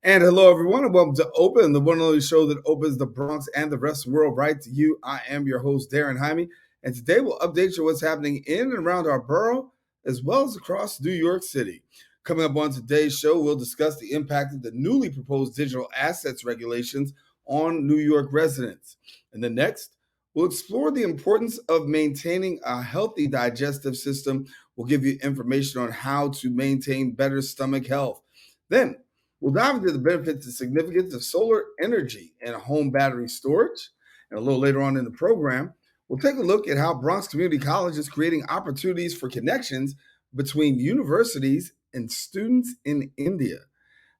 And hello, everyone, and welcome to Open, the one and only show that opens the Bronx and the rest of the world right to you. I am your host, Daren, Jaime, and today we'll update you what's happening in and around our borough, as well as across New York City. Coming up on today's show, we'll discuss the impact of the newly proposed digital assets regulations on New York residents. And then next, we'll explore the importance of maintaining a healthy digestive system. We'll give you information on how to maintain better stomach health. Then, we'll dive into the benefits and significance of solar energy and home battery storage. And a little later on in the program, we'll take a look at how Bronx Community College is creating opportunities for connections between universities and students in India.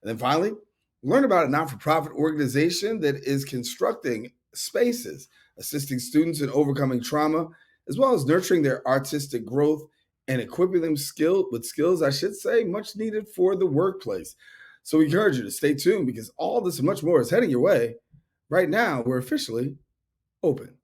And then finally, learn about a not-for-profit organization that is constructing spaces, assisting students in overcoming trauma, as well as nurturing their artistic growth and equipping them with skills, much needed for the workplace. So we encourage you to stay tuned because all this and much more is heading your way. Right now, we're officially open.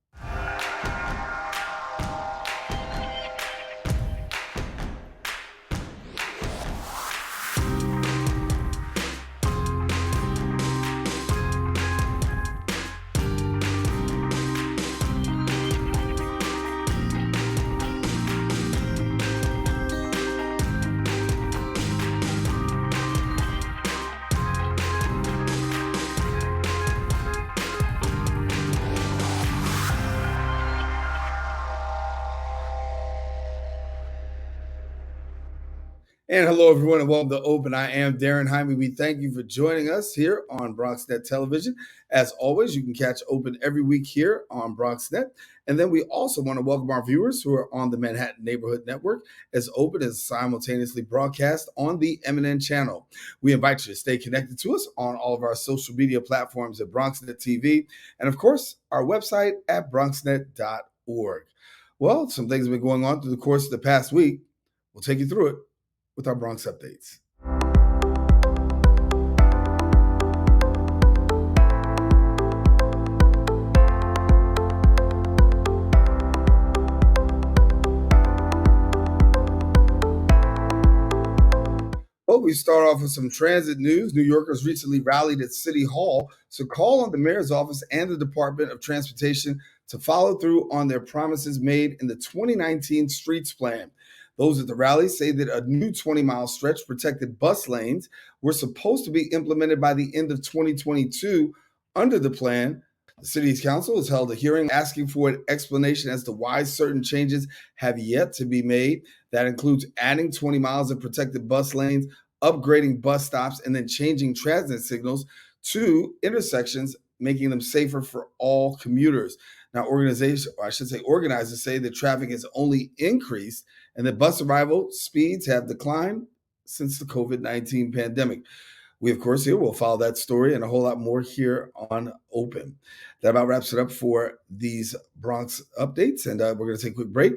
And hello, everyone, and welcome to Open. I am Daren, Jaime. We thank you for joining us here on BronxNet Television. As always, you can catch Open every week here on BronxNet. And then we also want to welcome our viewers who are on the Manhattan Neighborhood Network, as Open is simultaneously broadcast on the MNN channel. We invite you to stay connected to us on all of our social media platforms at BronxNet TV, and of course, our website at bronxnet.org. Well, some things have been going on through the course of the past week. We'll take you through it with our Bronx updates. Well, we start off with some transit news. New Yorkers recently rallied at City Hall to call on the mayor's office and the Department of Transportation to follow through on their promises made in the 2019 Streets Plan. Those at the rally say that a new 20-mile stretch protected bus lanes were supposed to be implemented by the end of 2022 under the plan. The city's council has held a hearing asking for an explanation as to why certain changes have yet to be made. That includes adding 20 miles of protected bus lanes, upgrading bus stops, and then changing transit signals to intersections, making them safer for all commuters. Now, organizers say that traffic has only increased and that bus arrival speeds have declined since the COVID-19 pandemic. We, of course, here will follow that story and a whole lot more here on Open. That about wraps it up for these Bronx updates, and we're going to take a quick break.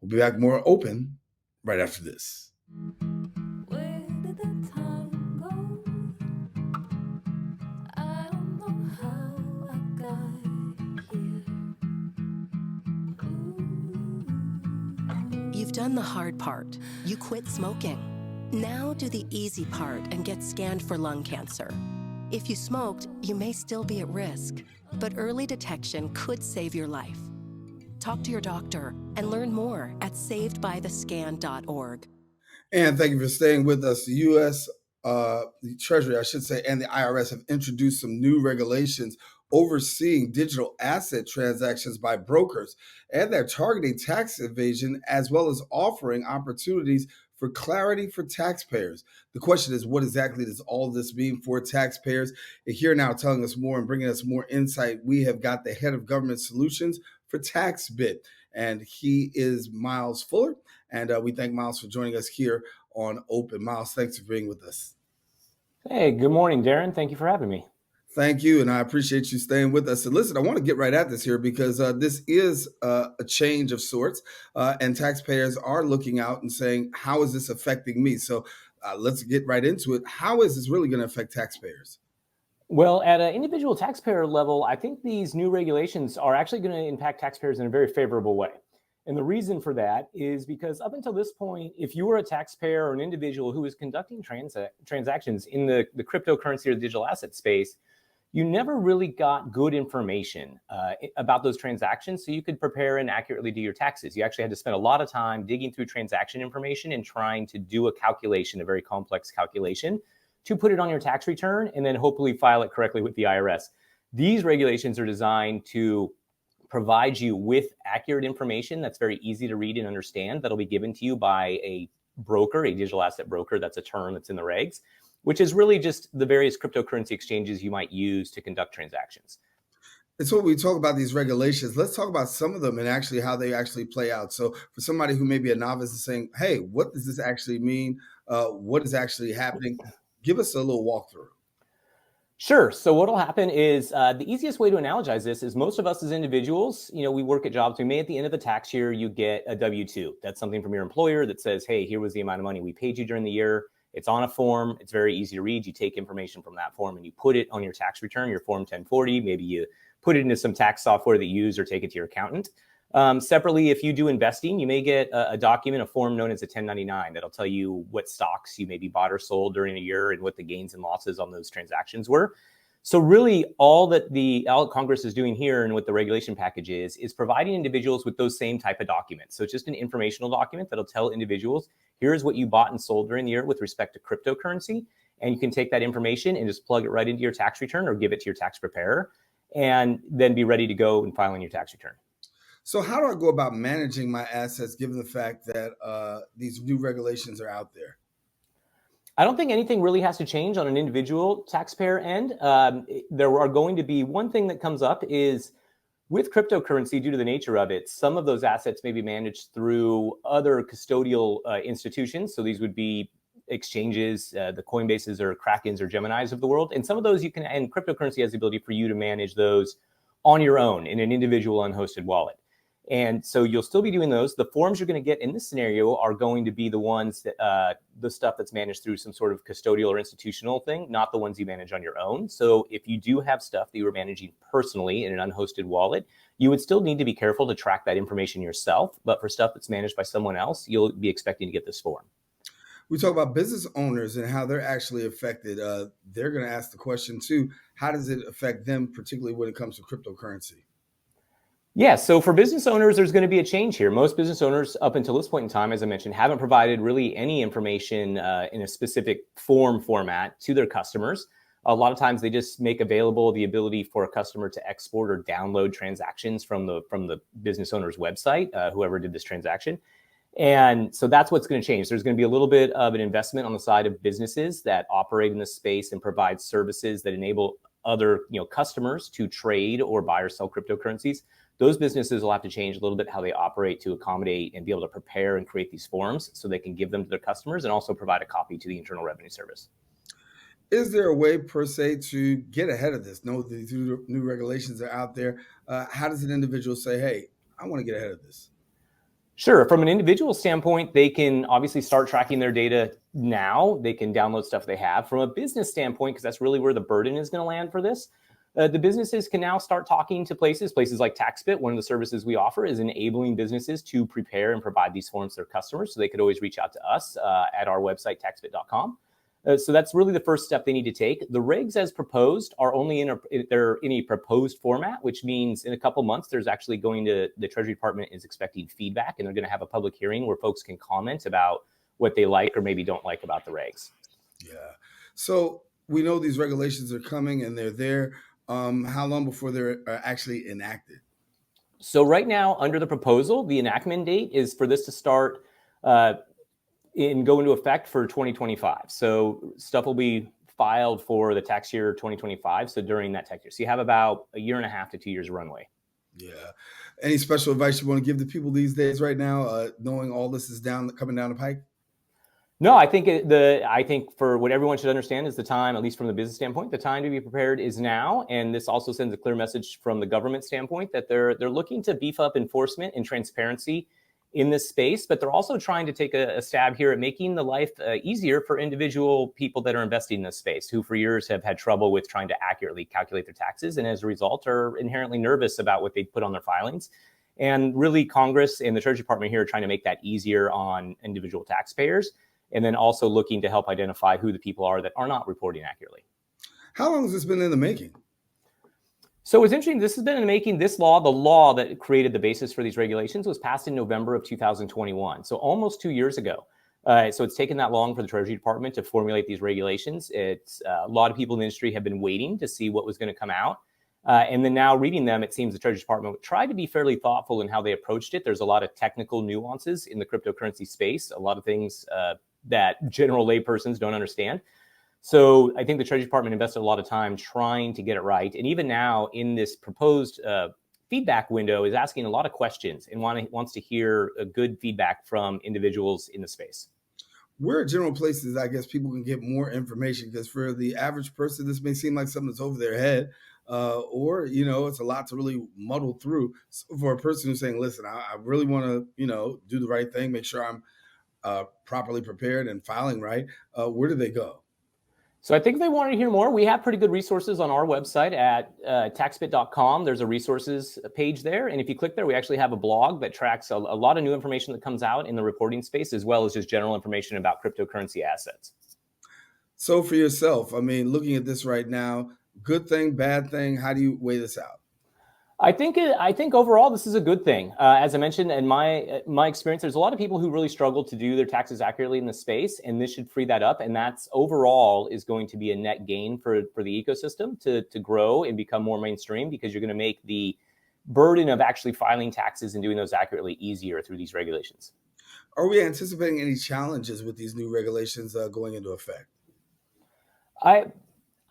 We'll be back more Open right after this. Where did the time go? I don't know how I got here. You've done the hard part. You quit smoking. Now do the easy part and get scanned for lung cancer. If you smoked, you may still be at risk, but early detection could save your life. Talk to your doctor and learn more at savedbythescan.org. And thank you for staying with us. The U.S. The Treasury, and the IRS have introduced some new regulations overseeing digital asset transactions by brokers, and they're targeting tax evasion as well as offering opportunities for clarity for taxpayers. The question is, what exactly does all this mean for taxpayers? And here now telling us more and bringing us more insight, we have got the head of government solutions for TaxBit, and he is Miles Fuller. And we thank Miles for joining us here on Open. Miles, thanks for being with us. Hey, good morning, Daren. Thank you for having me. Thank you, and I appreciate you staying with us. And listen, I want to get right at this here because this is a change of sorts, and taxpayers are looking out and saying, how is this affecting me? So let's get right into it. How is this really going to affect taxpayers? Well, at an individual taxpayer level, I think these new regulations are actually going to impact taxpayers in a very favorable way. And the reason for that is because up until this point, if you were a taxpayer or an individual who was conducting transactions in the cryptocurrency or digital asset space, you never really got good information about those transactions so you could prepare and accurately do your taxes. You actually had to spend a lot of time digging through transaction information and trying to do a calculation, a very complex calculation, to put it on your tax return and then hopefully file it correctly with the IRS. These regulations are designed to provide you with accurate information that's very easy to read and understand, that'll be given to you by a broker, a digital asset broker. That's a term that's in the regs, which is really just the various cryptocurrency exchanges you might use to conduct transactions. And so when we talk about these regulations, let's talk about some of them and actually how they actually play out. So for somebody who may be a novice and saying, hey, what does this actually mean? What is actually happening? Give us a little walkthrough. Sure. So what'll happen is the easiest way to analogize this is most of us as individuals, we work at jobs. We may at the end of the tax year, you get a W-2. That's something from your employer that says, hey, here was the amount of money we paid you during the year. It's on a form. It's very easy to read. You take information from that form and you put it on your tax return, your Form 1040. Maybe you put it into some tax software that you use or take it to your accountant. Separately, if you do investing, you may get a document, a form known as a 1099 that'll tell you what stocks you maybe bought or sold during a year and what the gains and losses on those transactions were. So really all that Congress is doing here and what the regulation package is providing individuals with those same type of documents. So it's just an informational document that'll tell individuals, here's what you bought and sold during the year with respect to cryptocurrency. And you can take that information and just plug it right into your tax return or give it to your tax preparer and then be ready to go and file in your tax return. So how do I go about managing my assets given the fact that these new regulations are out there? I don't think anything really has to change on an individual taxpayer end. There are going to be one thing that comes up is with cryptocurrency, due to the nature of it, some of those assets may be managed through other custodial institutions. So these would be exchanges, the Coinbases or Krakens or Geminis of the world. And some of those and cryptocurrency has the ability for you to manage those on your own in an individual unhosted wallet. And so you'll still be doing those. The forms you're going to get in this scenario are going to be the ones that the stuff that's managed through some sort of custodial or institutional thing, not the ones you manage on your own. So if you do have stuff that you were managing personally in an unhosted wallet, you would still need to be careful to track that information yourself. But for stuff that's managed by someone else, you'll be expecting to get this form. We talk about business owners and how they're actually affected. They're going to ask the question too, how does it affect them, particularly when it comes to cryptocurrency? Yeah, so for business owners, there's going to be a change here. Most business owners up until this point in time, as I mentioned, haven't provided really any information in a specific format to their customers. A lot of times they just make available the ability for a customer to export or download transactions from the business owner's website, whoever did this transaction. And so that's what's going to change. There's going to be a little bit of an investment on the side of businesses that operate in this space and provide services that enable other customers to trade or buy or sell cryptocurrencies. Those businesses will have to change a little bit how they operate to accommodate and be able to prepare and create these forms so they can give them to their customers and also provide a copy to the Internal Revenue Service. Is there a way per se to get ahead of this? Know these new regulations are out there. How does an individual say, hey, I want to get ahead of this? Sure. From an individual standpoint, they can obviously start tracking their data now. They can download stuff they have. From a business standpoint, because that's really where the burden is going to land for this, the businesses can now start talking to places like TaxBit. One of the services we offer is enabling businesses to prepare and provide these forms to their customers. So they could always reach out to us at our website, taxbit.com. So that's really the first step they need to take. The regs as proposed are only they're in a proposed format, which means in a couple months, there's actually the Treasury Department is expecting feedback, and they're going to have a public hearing where folks can comment about what they like or maybe don't like about the regs. Yeah. So we know these regulations are coming and they're there. How long before they're actually enacted? So right now, under the proposal, the enactment date is for this to start and go into effect for 2025. So stuff will be filed for the tax year 2025. So during that tax year. So you have about a year and a half to 2 years of runway. Yeah. Any special advice you want to give to people these days right now, knowing all this is coming down the pike? No, I think for what everyone should understand is the time, at least from the business standpoint, the time to be prepared is now. And this also sends a clear message from the government standpoint that they're looking to beef up enforcement and transparency in this space, but they're also trying to take a stab here at making the life easier for individual people that are investing in this space, who for years have had trouble with trying to accurately calculate their taxes, and as a result are inherently nervous about what they put on their filings. And really, Congress and the Treasury Department here are trying to make that easier on individual taxpayers, and then also looking to help identify who the people are that are not reporting accurately. How long has this been in the making? So it's interesting. This has been in the making. This law, the law that created the basis for these regulations, was passed in November of 2021. So almost 2 years ago. So it's taken that long for the Treasury Department to formulate these regulations. It's a lot of people in the industry have been waiting to see what was going to come out. And then now reading them, it seems the Treasury Department tried to be fairly thoughtful in how they approached it. There's a lot of technical nuances in the cryptocurrency space, a lot of things that general laypersons don't understand. So I think the Treasury Department invested a lot of time trying to get it right. And even now in this proposed feedback window is asking a lot of questions and wants to hear a good feedback from individuals in the space. Where are general places, I guess, people can get more information? Because for the average person, this may seem like something that's over their head, or, it's a lot to really muddle through. So for a person who's saying, listen, I really want to, do the right thing, make sure I'm properly prepared and filing right, where do they go? So I think if they want to hear more, we have pretty good resources on our website at taxbit.com. There's a resources page there. And if you click there, we actually have a blog that tracks a lot of new information that comes out in the reporting space, as well as just general information about cryptocurrency assets. So for yourself, looking at this right now, good thing, bad thing, how do you weigh this out? I think overall this is a good thing. As I mentioned in my experience, there's a lot of people who really struggle to do their taxes accurately in the space, and this should free that up. And that's overall is going to be a net gain for the ecosystem to grow and become more mainstream, because you're going to make the burden of actually filing taxes and doing those accurately easier through these regulations. Are we anticipating any challenges with these new regulations going into effect?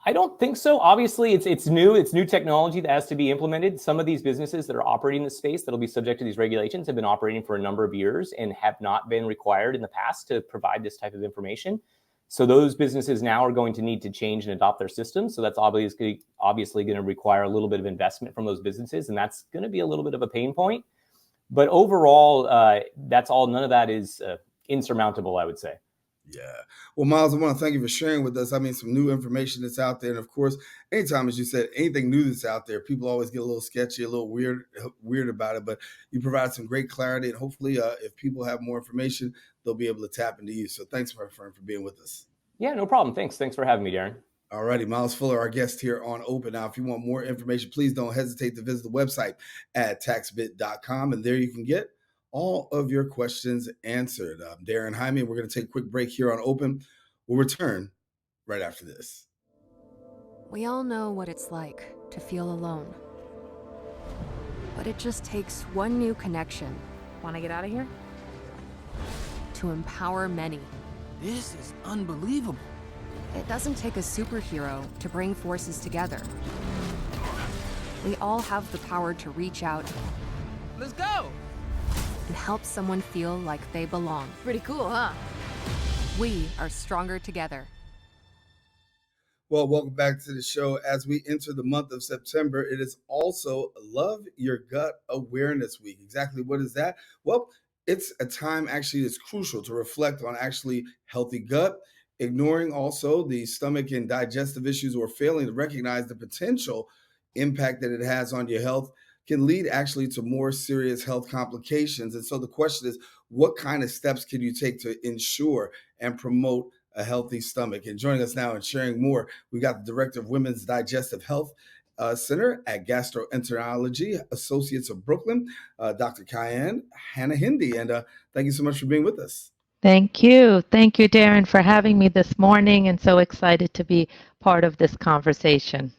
I don't think so. Obviously, it's new technology that has to be implemented. Some of these businesses that are operating in the space that'll be subject to these regulations have been operating for a number of years and have not been required in the past to provide this type of information. So those businesses now are going to need to change and adopt their systems. So that's obviously going to require a little bit of investment from those businesses, and that's going to be a little bit of a pain point. But overall, that's all. None of that is insurmountable, I would say. Yeah. Well, Miles, I want to thank you for sharing with us. Some new information that's out there. And of course, anytime, as you said, anything new that's out there, people always get a little sketchy, a little weird about it. But you provide some great clarity. And hopefully, if people have more information, they'll be able to tap into you. So thanks, my friend, for being with us. Yeah, no problem. Thanks for having me, Daren. All righty. Miles Fuller, our guest here on Open. Now, if you want more information, please don't hesitate to visit the website at taxbit.com. And there you can get all of your questions answered. I'm Daren Jaime. We're going to take a quick break here on Open. We'll return right after this. We all know what it's like to feel alone. But it just takes one new connection. Want to get out of here? To empower many. This is unbelievable. It doesn't take a superhero to bring forces together. We all have the power to reach out. Let's go! And help someone feel like they belong. Pretty cool, huh? We are stronger together. Well, welcome back to the show. As we enter the month of September, it is also Love Your Gut Awareness Week. Exactly what is that? Well, it's a time actually that's crucial to reflect on actually healthy gut, ignoring also the stomach and digestive issues or failing to recognize the potential impact that it has on your health can lead actually to more serious health complications. And so the question is, what kind of steps can you take to ensure and promote a healthy stomach? And joining us now and sharing more, we got the Director of Women's Digestive Health Center at Gastroenterology Associates of Brooklyn, Dr. Kayane Hanna-Hindy. And thank you so much for being with us. Thank you. Thank you, Daren, for having me this morning, and so excited to be part of this conversation.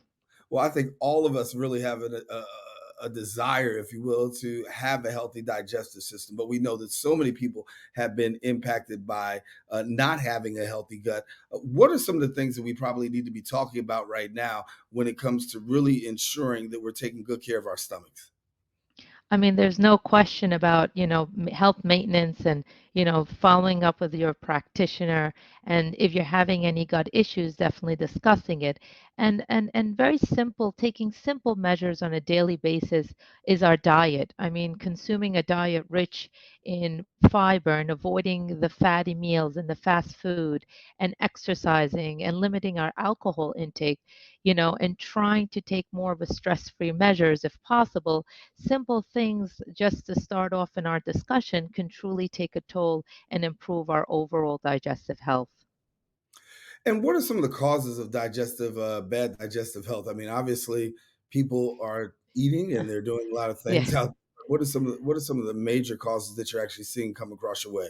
Well, I think all of us really have a desire, if you will, to have a healthy digestive system. But we know that so many people have been impacted by not having a healthy gut. What are some of the things that we probably need to be talking about right now when it comes to really ensuring that we're taking good care of our stomachs? There's no question about, health maintenance and, following up with your practitioner. And if you're having any gut issues, definitely discussing it. And very simple, taking simple measures on a daily basis is our diet. I mean, consuming a diet rich in fiber and avoiding the fatty meals and the fast food and exercising and limiting our alcohol intake, and trying to take more of a stress-free measures if possible. Simple things, just to start off in our discussion, can truly take a toll and improve our overall digestive health. And what are some of the causes of bad digestive health? I mean, obviously, people are eating and they're doing a lot of Yeah. things out. What are some of the major causes that you're actually seeing come across your way?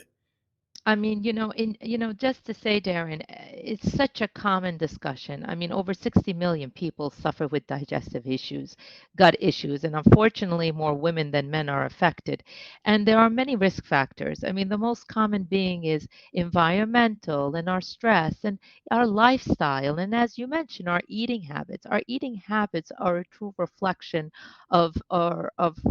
I mean, just to say, Darren, it's such a common discussion. I mean, over 60 million people suffer with digestive issues, gut issues, and unfortunately, more women than men are affected. And there are many risk factors. I mean, the most common being is environmental and our stress and our lifestyle. And as you mentioned, our eating habits. Our eating habits are a true reflection of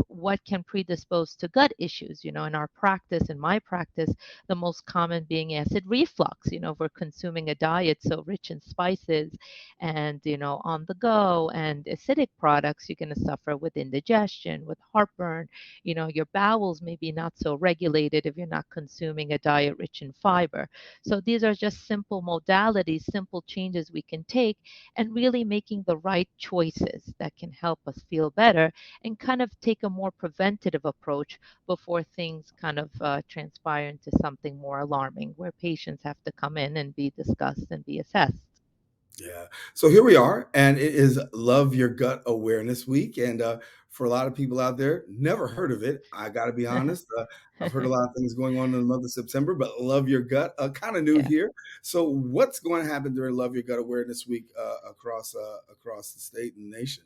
what can predispose to gut issues. In our practice, in my practice, the most common being acid reflux. If we're consuming a diet so rich in spices and, on the go and acidic products, you're going to suffer with indigestion, with heartburn. Your bowels may be not so regulated if you're not consuming a diet rich in fiber. So these are just simple modalities, simple changes we can take, and really making the right choices that can help us feel better and kind of take a more preventative approach before things kind of transpire into something more alarming where patients have to come in and be discussed and be assessed. Yeah. So here we are, and it is Love Your Gut Awareness Week. And for a lot of people out there, never heard of it. I got to be honest. I've heard a lot of things going on in the month of September, but Love Your Gut, kind of new Yeah. here. So what's going to happen during Love Your Gut Awareness Week across the state and nation?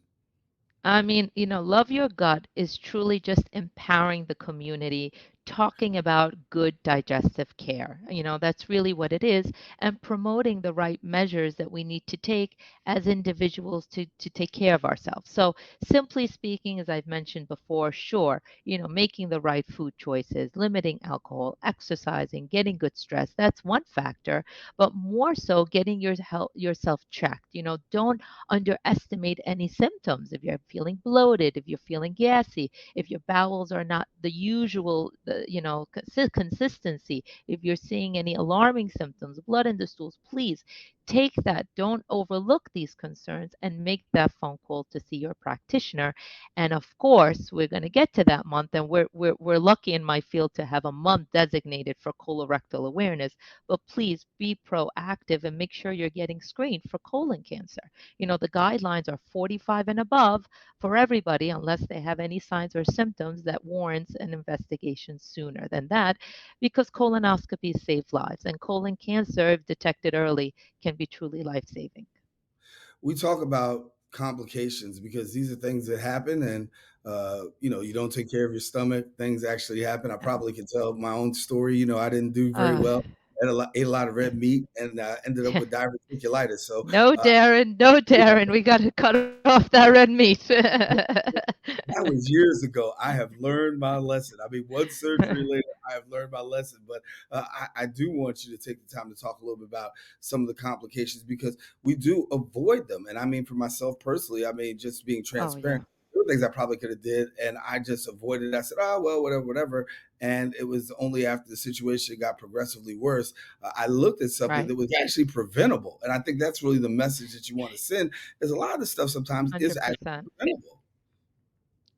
I mean, Love Your Gut is truly just empowering the community, talking about good digestive care. That's really what it is, and promoting the right measures that we need to take as individuals to take care of ourselves. So, simply speaking, as I've mentioned before, sure, making the right food choices, limiting alcohol, exercising, getting good stress, that's one factor, but more so getting yourself checked. Don't underestimate any symptoms. If you're feeling bloated, if you're feeling gassy, if your bowels are not the usual, consistency, if you're seeing any alarming symptoms, blood in the stools, please take that. Don't overlook these concerns and make that phone call to see your practitioner. And of course, we're going to get to that month, and we're lucky in my field to have a month designated for colorectal awareness. But please be proactive and make sure you're getting screened for colon cancer. The guidelines are 45 and above for everybody unless they have any signs or symptoms that warrants an investigation sooner than that, because colonoscopies save lives, and colon cancer, if detected early, can be truly life-saving. We talk about complications because these are things that happen, and you don't take care of your stomach, things actually happen. I probably can tell my own story. I didn't do very Uh, well. Ate a lot of red meat and ended up with diverticulitis. So no, uh, Darren, no, Darren, we got to cut off that red meat. that was years ago. I have learned my lesson. I mean, one surgery later, I have learned my lesson. But I do want you to take the time to talk a little bit about some of the complications because we do avoid them. And I mean, for myself personally, I mean, just being Oh, yeah. transparent, there were things I probably could have did, and I just avoided it. I said, oh, well, whatever, whatever. And it was only after the situation got progressively worse, I looked at something Right. that was actually preventable. And I think that's really the message that you want to send is a lot of the stuff sometimes is actually 100%. preventable.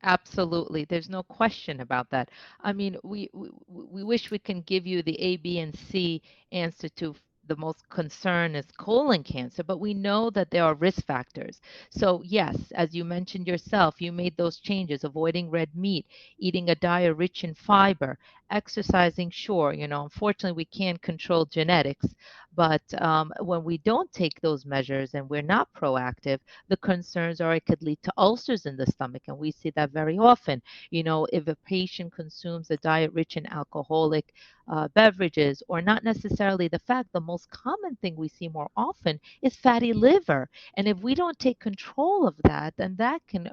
Absolutely. There's no question about that. I mean, we wish we can give you the A, B, and C answer to the most concern is colon cancer, but we know that there are risk factors. So, yes, as you mentioned yourself, you made those changes, avoiding red meat, eating a diet rich in fiber, exercising, sure. Unfortunately, we can't control genetics, but when we don't take those measures and we're not proactive, the concerns are it could lead to ulcers in the stomach. And we see that very often. If a patient consumes a diet rich in alcoholic beverages, or not necessarily the fact, the most common thing we see more often is fatty liver. And if we don't take control of that, then that can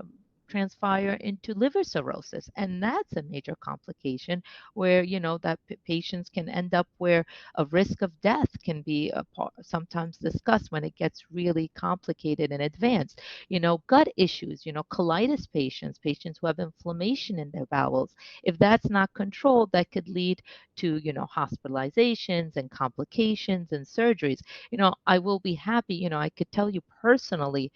transpire into liver cirrhosis. And that's a major complication where, that patients can end up where a risk of death can be sometimes discussed when it gets really complicated and advanced. Gut issues, colitis patients, patients who have inflammation in their bowels. If that's not controlled, that could lead to, hospitalizations and complications and surgeries. I will be happy, I could tell you personally,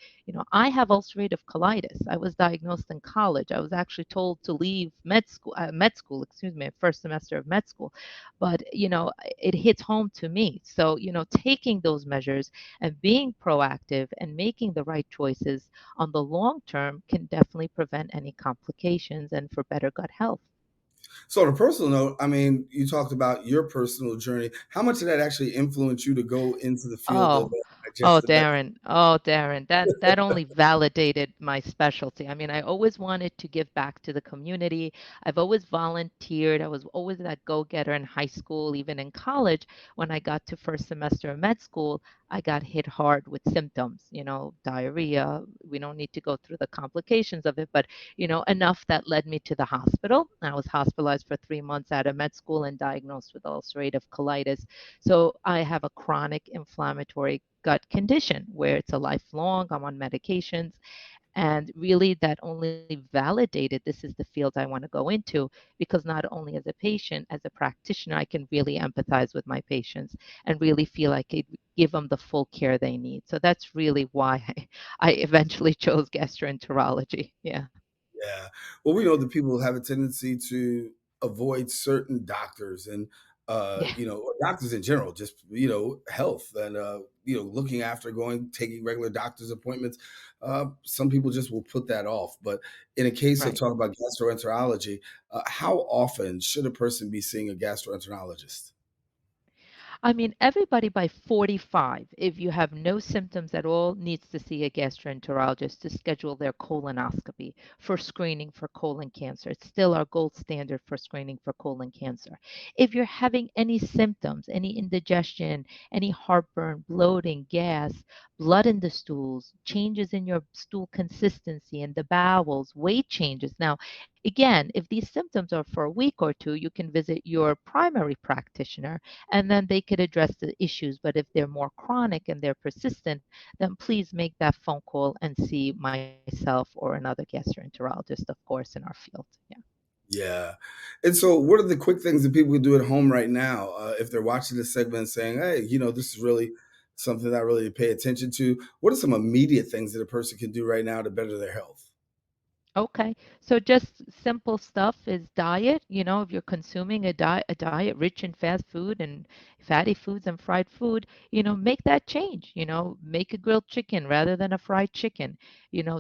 I have ulcerative colitis. I was diagnosed in college. I was actually told to leave excuse me, first semester of med school. But, it hits home to me. So, taking those measures and being proactive and making the right choices on the long term can definitely prevent any complications and for better gut health. So on a personal note, I mean, you talked about your personal journey. How much did that actually influence you to go into the field of Oh, oh, digestive medicine? Darren, that only validated my specialty. I mean, I always wanted to give back to the community. I've always volunteered. I was always that go-getter in high school, even in college. When I got to first semester of med school, I got hit hard with symptoms, diarrhea. We don't need to go through the complications of it, but enough that led me to the hospital. I was hospitalized for 3 months out of med school and diagnosed with ulcerative colitis. So I have a chronic inflammatory gut condition where it's a lifelong, I'm on medications. And really, that only validated this is the field I want to go into because not only as a patient, as a practitioner, I can really empathize with my patients and really feel I could give them the full care they need. So that's really why I eventually chose gastroenterology. Yeah. Yeah. Well, we know that people have a tendency to avoid certain doctors and Yeah. or doctors in general, just health and looking after taking regular doctor's appointments. Some people just will put that off. But in a case of Right. talking about gastroenterology, how often should a person be seeing a gastroenterologist? I mean, everybody by 45, if you have no symptoms at all, needs to see a gastroenterologist to schedule their colonoscopy for screening for colon cancer. It's still our gold standard for screening for colon cancer. If you're having any symptoms, any indigestion, any heartburn, bloating, gas, blood in the stools, changes in your stool consistency in the bowels, weight changes. Now, again, if these symptoms are for a week or two, you can visit your primary practitioner and then they could address the issues. But if they're more chronic and they're persistent, then please make that phone call and see myself or another gastroenterologist, of course, in our field. Yeah. Yeah. And so, what are the quick things that people can do at home right now if they're watching this segment and saying, hey, this is really something that I really pay attention to? What are some immediate things that a person can do right now to better their health? Okay, so just simple stuff is diet. If you're consuming a diet rich in fast food and fatty foods and fried food, make that change. Make a grilled chicken rather than a fried chicken.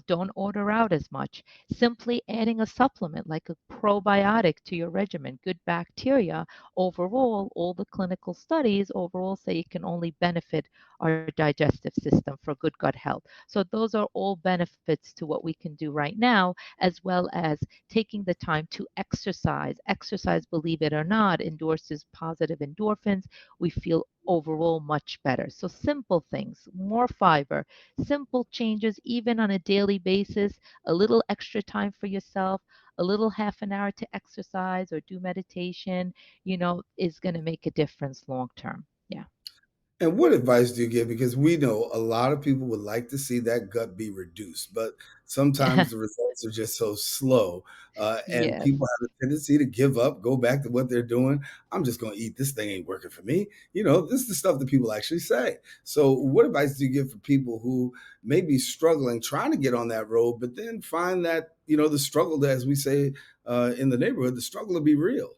Don't order out as much. Simply adding a supplement like a probiotic to your regimen, good bacteria. Overall, all the clinical studies overall say it can only benefit our digestive system for good gut health. So those are all benefits to what we can do right now as well as taking the time to exercise. Exercise, believe it or not, endorses positive endorphins. We feel overall much better. So, simple things, more fiber, simple changes, even on a daily basis, a little extra time for yourself, a little half an hour to exercise or do meditation, is going to make a difference long term. Yeah. And what advice do you give? Because we know a lot of people would like to see that gut be reduced, but sometimes the results are just so slow. And Yes. people have a tendency to give up, go back to what they're doing. I'm just going to eat. This thing ain't working for me. This is the stuff that people actually say. So, what advice do you give for people who may be struggling, trying to get on that road, but then find that, the struggle, as we say in the neighborhood, the struggle to be real?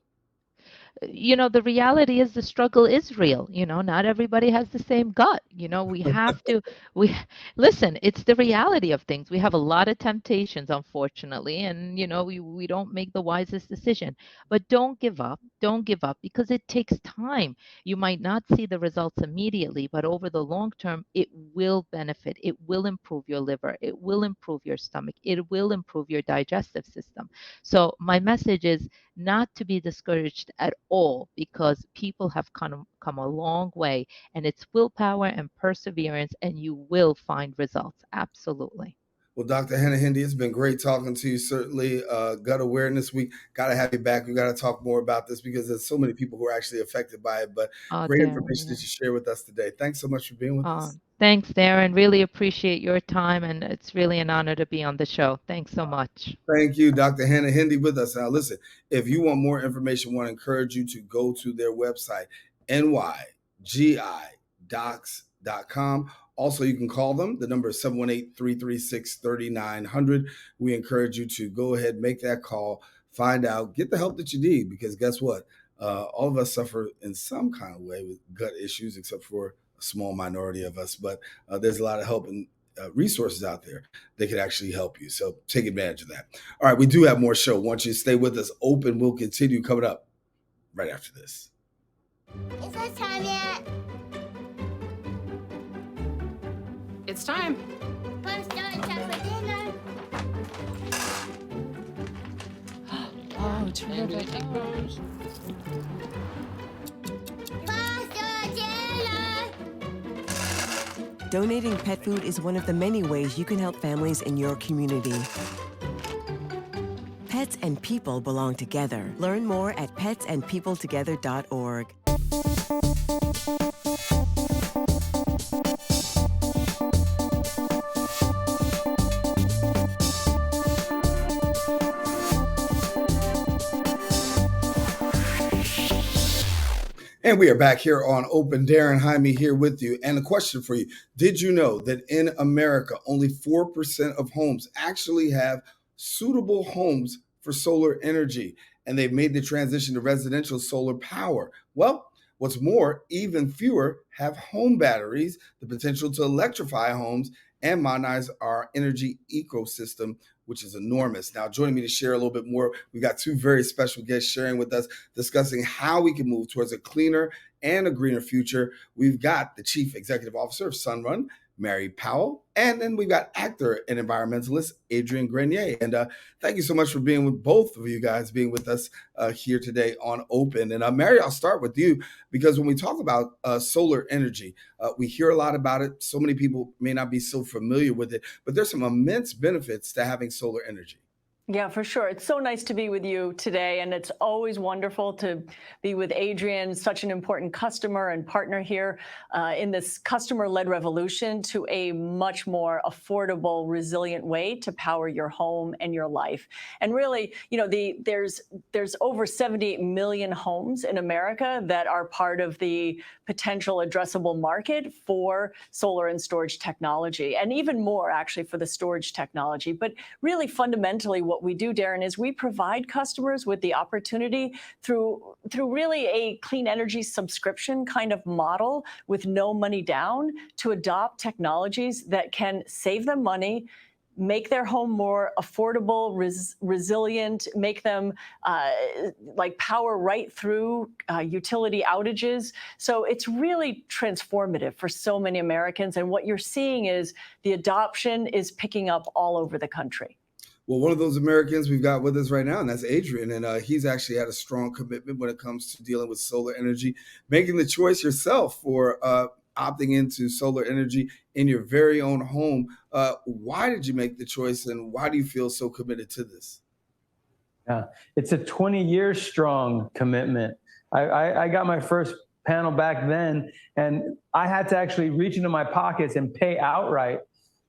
The reality is the struggle is real. Not everybody has the same gut. We have to, we listen, it's the reality of things. We have a lot of temptations, unfortunately, and, we don't make the wisest decision. But don't give up. Don't give up because it takes time. You might not see the results immediately, but over the long term, it will benefit. It will improve your liver. It will improve your stomach. It will improve your digestive system. So, my message is, not to be discouraged at all because people have come a long way and it's willpower and perseverance and you will find results. Absolutely. Well, Dr. Hanna-Hindy, it's been great talking to you. Certainly, gut awareness. We got to have you back. We got to talk more about this because there's so many people who are actually affected by it. But Oh, great Darren, information yeah. that you share with us today. Thanks so much for being with us. Thanks, Darren. Really appreciate your time, and it's really an honor to be on the show. Thanks so much. Thank you, Dr. Hanna-Hindy, with us. Now, listen, if you want more information, I want to encourage you to go to their website, nygidocs.com. Also, you can call them. The number is 718-336-3900. We encourage you to go ahead, make that call, find out, get the help that you need, because guess what? All of us suffer in some kind of way with gut issues, except for a small minority of us. But there's a lot of help and resources out there that can actually help you. So take advantage of that. All right, we do have more show. Want you to stay with us. Open will continue coming up right after this. Is it time yet? It's time. Let's start time for dinner. Oh, terrific. Pasta dinner. Donating pet food is one of the many ways you can help families in your community. Pets and people belong together. Learn more at petsandpeopletogether.org. And we are back here on Open. Daren, Jaime here with you. And a question for you. Did you know that in America, only 4% of homes actually have suitable homes for solar energy? And they've made the transition to residential solar power. Well, what's more, even fewer have home batteries, the potential to electrify homes and modernize our energy ecosystem, which is enormous. Now, joining me to share a little bit more, we got two very special guests sharing with us, discussing how we can move towards a cleaner and a greener future. We've got the Chief Executive Officer of Sunrun, Mary Powell, and then we've got actor and environmentalist Adrian Grenier. And thank you so much for being with both of you guys, being with us here today on Open. And Mary, I'll start with you, because when we talk about solar energy, we hear a lot about it. So many people may not be so familiar with it, but there's some immense benefits to having solar energy. Yeah, for sure. It's so nice to be with you today, and it's always wonderful to be with Adrian, such an important customer and partner here in this customer-led revolution to a much more affordable, resilient way to power your home and your life. And really, you know, there's over 78 million homes in America that are part of the potential addressable market for solar and storage technology, and even more actually for the storage technology. But really fundamentally, what we do, Daren, is we provide customers with the opportunity through really a clean energy subscription kind of model with no money down to adopt technologies that can save them money, make their home more affordable, resilient, make them like power right through utility outages. So it's really transformative for so many Americans. And what you're seeing is the adoption is picking up all over the country. Well, one of those Americans we've got with us right now, and that's Adrian. And he's actually had a strong commitment when it comes to dealing with solar energy, making the choice yourself for opting into solar energy in your very own home. Why did you make the choice, and why do you feel so committed to this? Yeah, it's a 20-year strong commitment. I got my first panel back then, and I had to actually reach into my pockets and pay outright.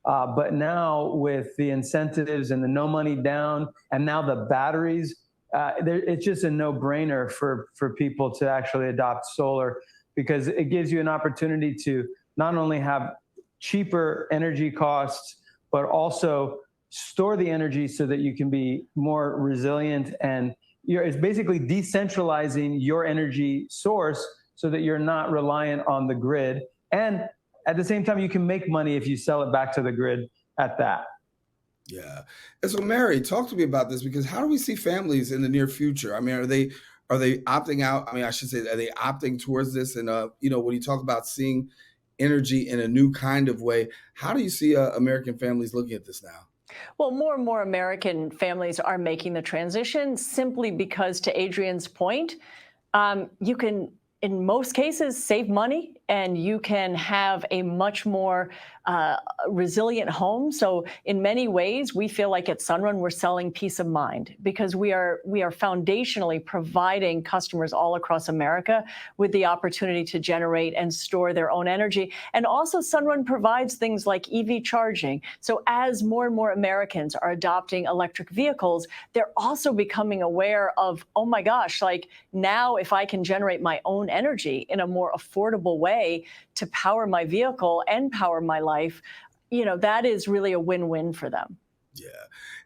But now with the incentives and the no money down, and now the batteries, it's just a no-brainer for people to actually adopt solar, because it gives you an opportunity to not only have cheaper energy costs, but also store the energy so that you can be more resilient. And it's basically decentralizing your energy source so that you're not reliant on the grid. And at the same time, you can make money if you sell it back to the grid at that. Yeah. And so, Mary, talk to me about this, because how do we see families in the near future? I mean, are they opting out? I mean, I should say, are they opting towards this? And, when you talk about seeing energy in a new kind of way, how do you see American families looking at this now? Well, more and more American families are making the transition simply because, to Adrian's point, you can, in most cases, save money and you can have a much more resilient home. So in many ways, we feel like at Sunrun, we're selling peace of mind because we are foundationally providing customers all across America with the opportunity to generate and store their own energy. And also Sunrun provides things like EV charging. So as more and more Americans are adopting electric vehicles, they're also becoming aware of, oh my gosh, like now if I can generate my own energy in a more affordable way to power my vehicle and power my life, that is really a win-win for them. Yeah.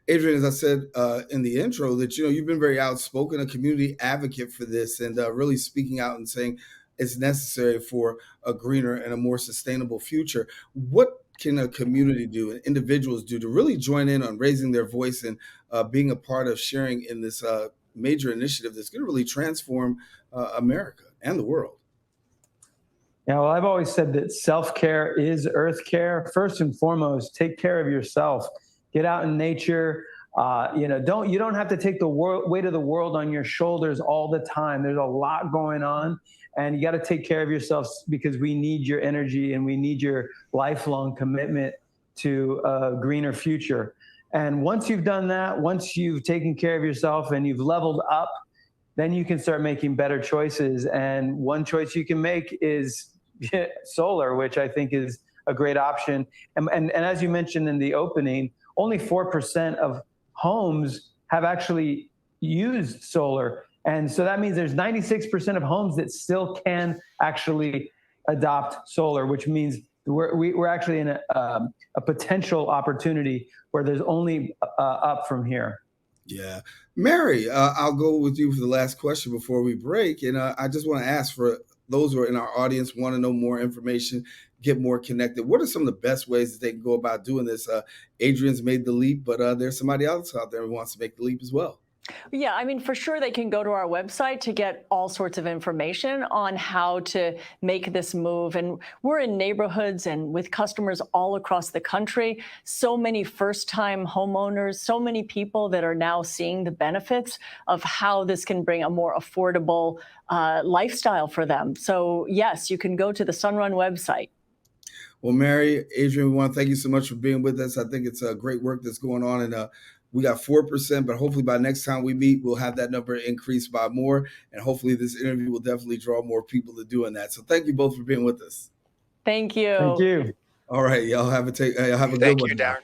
Adrian, as I said in the intro, that, you've been very outspoken, a community advocate for this, and really speaking out and saying it's necessary for a greener and a more sustainable future. What can a community do and individuals do to really join in on raising their voice and being a part of sharing in this major initiative that's going to really transform America and the world? Yeah, well, I've always said that self-care is earth care. First and foremost, take care of yourself. Get out in nature. You don't have to take the weight of the world on your shoulders all the time. There's a lot going on, and you got to take care of yourself because we need your energy and we need your lifelong commitment to a greener future. And once you've done that, once you've taken care of yourself and you've leveled up, then you can start making better choices. And one choice you can make is solar, which I think is a great option. And as you mentioned in the opening, only 4% of homes have actually used solar. And so that means there's 96% of homes that still can actually adopt solar, which means we're actually in a potential opportunity where there's only up from here. Yeah. Mary, I'll go with you for the last question before we break. And I just want to ask for those who are in our audience, want to know more information, get more connected. What are some of the best ways that they can go about doing this? Adrian's made the leap, but there's somebody else out there who wants to make the leap as well. Yeah, I mean, for sure, they can go to our website to get all sorts of information on how to make this move. And we're in neighborhoods and with customers all across the country. So many first-time homeowners, so many people that are now seeing the benefits of how this can bring a more affordable lifestyle for them. So yes, you can go to the Sunrun website. Well, Mary, Adrian, we want to thank you so much for being with us. I think it's great work that's going on, and we got 4%, but hopefully by next time we meet, we'll have that number increased by more, and hopefully this interview will definitely draw more people to doing that. So thank you both for being with us. Thank you. Thank you. All right, y'all have a good one. Thank you, Daren.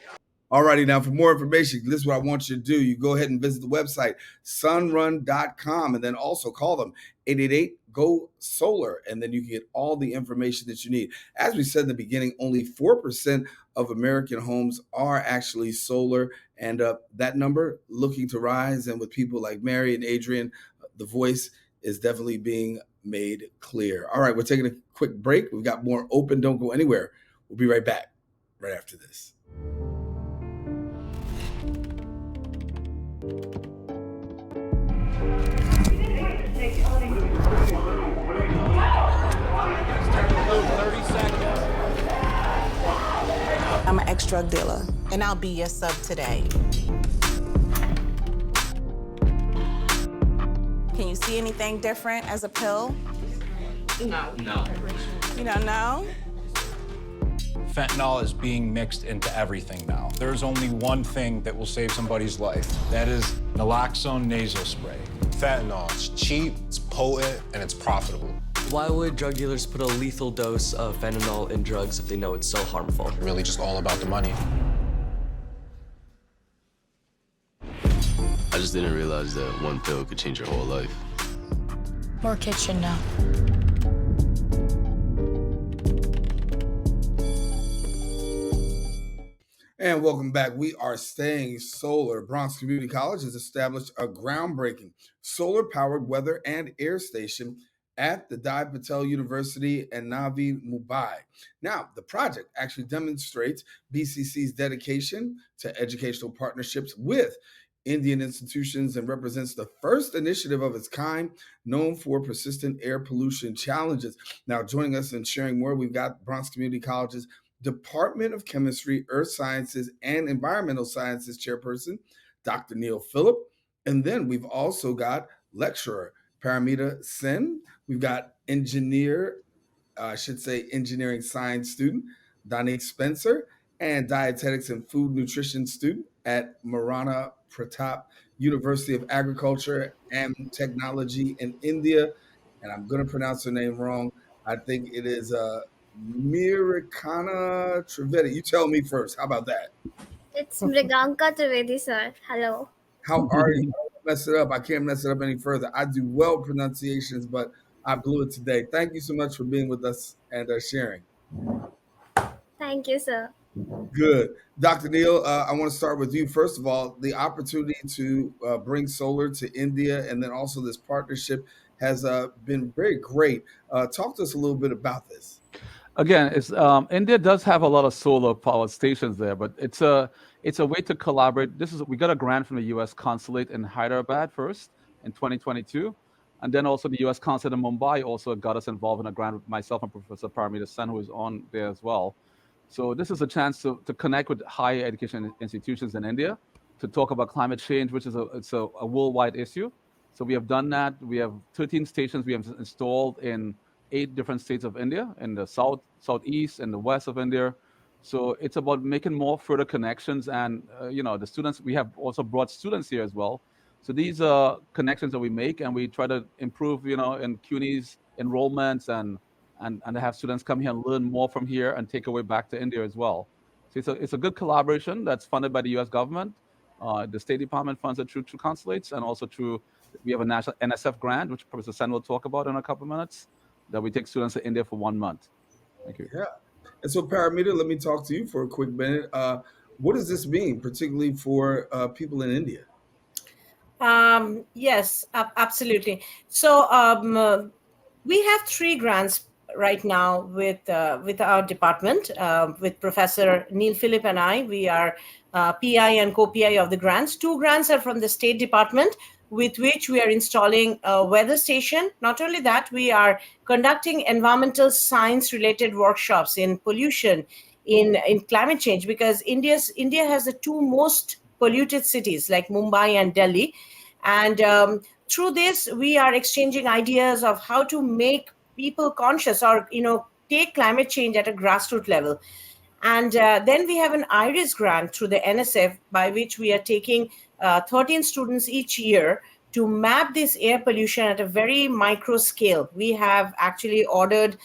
All righty, now for more information, this is what I want you to do. You go ahead and visit the website, sunrun.com, and then also call them 888-GO-SOLAR, and then you can get all the information that you need. As we said in the beginning, only 4% of American homes are actually solar, and that number looking to rise. And with people like Mary and Adrian, the voice is definitely being made clear. All right, we're taking a quick break. We've got more open. Don't go anywhere. We'll be right back right after this. I'm an ex-drug dealer, and I'll be your sub today. Can you see anything different as a pill? No. You don't know? Fentanyl is being mixed into everything now. There's only one thing that will save somebody's life. That is naloxone nasal spray. Fentanyl, it's cheap, it's potent, and it's profitable. Why would drug dealers put a lethal dose of fentanyl in drugs if they know it's so harmful? Really just all about the money. I just didn't realize that one pill could change your whole life. More kitchen now. And welcome back. We are staying solar. Bronx Community College has established a groundbreaking solar-powered weather and air station at the Dai Patel University and Navi Mumbai. Now, the project actually demonstrates BCC's dedication to educational partnerships with Indian institutions and represents the first initiative of its kind known for persistent air pollution challenges. Now, joining us and sharing more, we've got Bronx Community College's Department of Chemistry, Earth Sciences, and Environmental Sciences chairperson, Dr. Neil Phillip. And then we've also got lecturer Paramita Sen. We've got engineer I should say, engineering science student, Danique Spencer, and dietetics and food nutrition student at Marana Pratap University of Agriculture and Technology in India. And I'm going to pronounce her name wrong. I think it is Mirikana Trivedi. You tell me first. How about that? It's Mriganka Trivedi, sir. Hello. How are you? I don't mess it up. I can't mess it up any further. I do well with pronunciations, but I blew it today. Thank you so much for being with us and sharing. Thank you, sir. Good. Dr. Neil, I want to start with you. First of all, the opportunity to bring solar to India and then also this partnership has been very great. Talk to us a little bit about this. Again, it's India does have a lot of solar power stations there, but it's a way to collaborate. We got a grant from the U.S. consulate in Hyderabad first in 2022, and then also the U.S. consulate in Mumbai also got us involved in a grant with myself and Professor Paramita Sen, who is on there as well. So this is a chance to connect with higher education institutions in India to talk about climate change, which is a worldwide issue. So we have done that. We have 13 stations we have installed in 8 different states of India, in the south, southeast, and the west of India. So it's about making more further connections, and the students. We have also brought students here as well. So these are connections that we make, and we try to improve, in CUNY's enrollments and have students come here and learn more from here and take away back to India as well. So it's a good collaboration that's funded by the U.S. government. The State Department funds it through consulates, and also we have a national NSF grant, which Professor Sen will talk about in a couple of minutes, that we take students to India for 1 month. Thank you. Yeah. And so, Paramita, let me talk to you for a quick minute. What does this mean, particularly for people in India? Yes, absolutely. So we have 3 grants right now with our department, with Professor Neil Philip and I. We are PI and co-PI of the grants. 2 grants are from the State Department, with which we are installing a weather station. Not only that, we are conducting environmental science related workshops in pollution, in climate change, because India has the 2 most polluted cities like Mumbai and Delhi. And through this, we are exchanging ideas of how to make people conscious, or take climate change at a grassroots level. And then we have an IRIS grant through the NSF, by which we are taking 13 students each year to map this air pollution at a very micro scale. We have actually ordered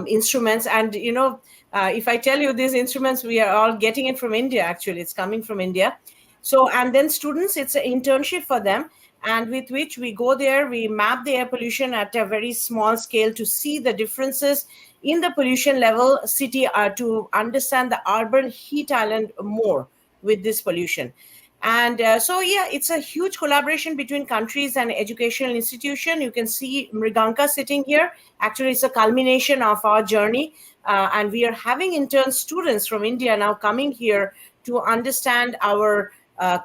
instruments, and if I tell you these instruments, we are all getting it from India. Actually, it's coming from India. So, and then students, it's an internship for them, and with which we go there, we map the air pollution at a very small scale to see the differences in the pollution level city, to understand the urban heat island more with this pollution. And so, yeah, it's a huge collaboration between countries and educational institution. You can see Mriganka sitting here. Actually, it's a culmination of our journey. And we are having intern students from India now coming here to understand our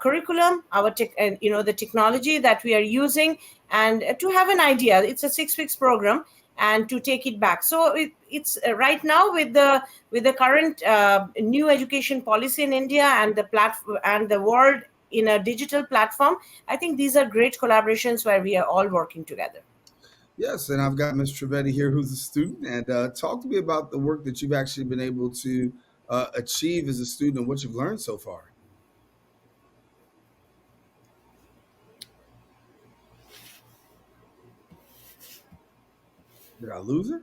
curriculum, the technology that we are using, and to have an idea. It's a 6 weeks program, and to take it back. So it's right now with the current new education policy in India and the platform and the world in a digital platform, I think these are great collaborations where we are all working together. Yes, and I've got Ms. Trivedi here, who's a student, and talk to me about the work that you've actually been able to achieve as a student and what you've learned so far. Did I lose her?